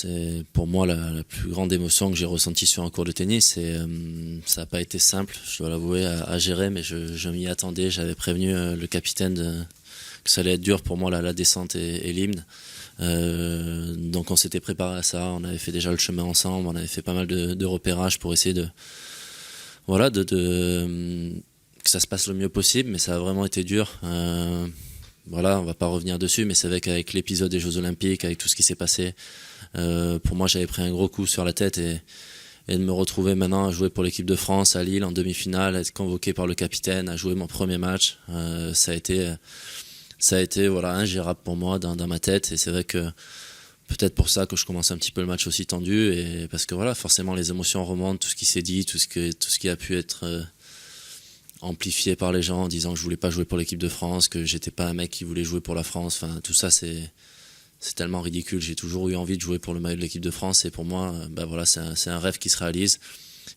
c'est pour moi la plus grande émotion que j'ai ressentie sur un court de tennis. Et ça n'a pas été simple, je dois l'avouer, à gérer, mais je m'y attendais. J'avais prévenu le capitaine que ça allait être dur pour moi la descente et l'hymne. Donc on s'était préparé à ça, on avait fait déjà le chemin ensemble, on avait fait pas mal de repérages pour essayer que ça se passe le mieux possible, mais ça a vraiment été dur. Voilà, on va pas revenir dessus, mais c'est vrai qu'avec l'épisode des Jeux Olympiques, avec tout ce qui s'est passé, pour moi j'avais pris un gros coup sur la tête et de me retrouver maintenant à jouer pour l'équipe de France à Lille en demi-finale, être convoqué par le capitaine à jouer mon premier match, ça a été voilà, ingérable pour moi dans ma tête, et c'est vrai que peut-être pour ça que je commence un petit peu le match aussi tendu, et parce que voilà, forcément les émotions remontent, tout ce qui s'est dit, tout ce qui a pu être amplifié par les gens en disant que je voulais pas jouer pour l'équipe de France, que j'étais pas un mec qui voulait jouer pour la France, enfin tout ça c'est tellement ridicule. J'ai toujours eu envie de jouer pour le maillot de l'équipe de France, et pour moi voilà, c'est un rêve qui se réalise,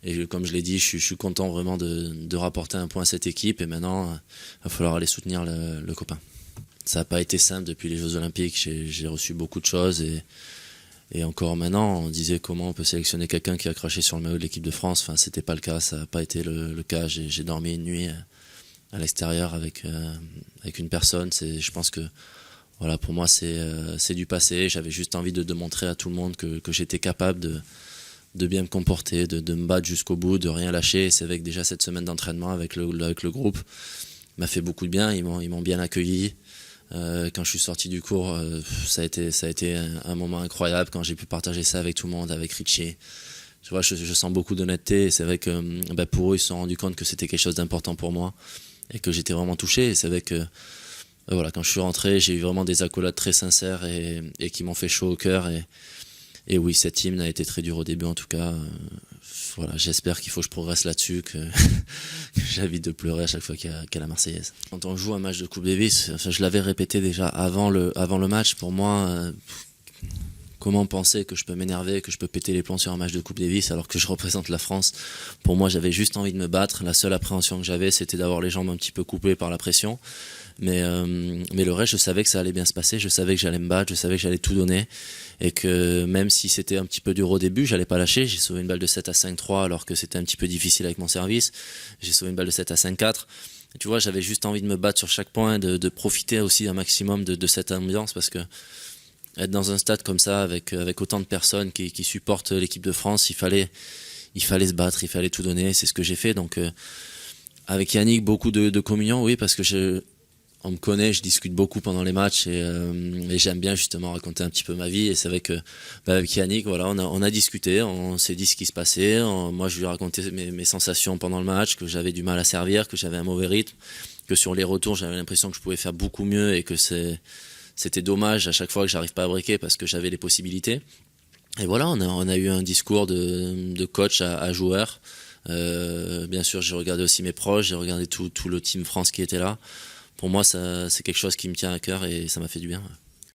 et comme je l'ai dit, je suis content vraiment de rapporter un point à cette équipe, et maintenant il va falloir aller soutenir le copain. Ça n'a pas été simple depuis les Jeux Olympiques, j'ai reçu beaucoup de choses, et encore maintenant, on disait comment on peut sélectionner quelqu'un qui a craché sur le maillot de l'équipe de France. Enfin, c'était pas le cas, ça n'a pas été le cas. J'ai dormi une nuit à l'extérieur avec une personne. Je pense que voilà, pour moi c'est du passé. J'avais juste envie de montrer à tout le monde que j'étais capable de bien me comporter, de me battre jusqu'au bout, de rien lâcher. Et c'est vrai que déjà cette semaine d'entraînement avec le groupe m'a fait beaucoup de bien. Ils m'ont bien accueilli. Quand je suis sorti du cours, ça a été un moment incroyable quand j'ai pu partager ça avec tout le monde, avec Richie. Tu vois, je sens beaucoup d'honnêteté, et c'est vrai que pour eux, ils se sont rendus compte que c'était quelque chose d'important pour moi et que j'étais vraiment touché. Et c'est vrai que voilà, quand je suis rentré, j'ai eu vraiment des accolades très sincères et qui m'ont fait chaud au cœur. Et oui, cette hymne a été très dure au début en tout cas. Voilà, j'espère qu'il faut que je progresse là-dessus, que j'évite de pleurer à chaque fois qu'il y a la Marseillaise. Quand on joue un match de Coupe Davis, enfin, je l'avais répété déjà avant le match, pour moi, comment penser que je peux m'énerver, que je peux péter les plombs sur un match de Coupe Davis alors que je représente la France? Pour moi, j'avais juste envie de me battre. La seule appréhension que j'avais, c'était d'avoir les jambes un petit peu coupées par la pression. Mais le reste, je savais que ça allait bien se passer, je savais que j'allais me battre, je savais que j'allais tout donner, et que même si c'était un petit peu dur au début, j'allais pas lâcher. J'ai sauvé une balle de 7 à 5-3 alors que c'était un petit peu difficile avec mon service. J'ai sauvé une balle de 7 à 5-4. Et tu vois, j'avais juste envie de me battre sur chaque point, de profiter aussi un maximum de cette ambiance, parce que être dans un stade comme ça avec autant de personnes qui supportent l'équipe de France, il fallait se battre, il fallait tout donner. C'est ce que j'ai fait. Donc avec Yannick, beaucoup de communion, oui, parce que on me connaît, je discute beaucoup pendant les matchs, et j'aime bien justement raconter un petit peu ma vie. Et c'est vrai que avec Yannick, voilà, on a discuté, on s'est dit ce qui se passait. Moi, je lui ai raconté mes sensations pendant le match, que j'avais du mal à servir, que j'avais un mauvais rythme, que sur les retours, j'avais l'impression que je pouvais faire beaucoup mieux, et que c'était dommage à chaque fois que j'arrive pas à breaker parce que j'avais les possibilités. Et voilà, on a eu un discours de coach à joueur. Bien sûr, j'ai regardé aussi mes proches, j'ai regardé tout le team France qui était là. Pour moi, c'est quelque chose qui me tient à cœur, et ça m'a fait du bien.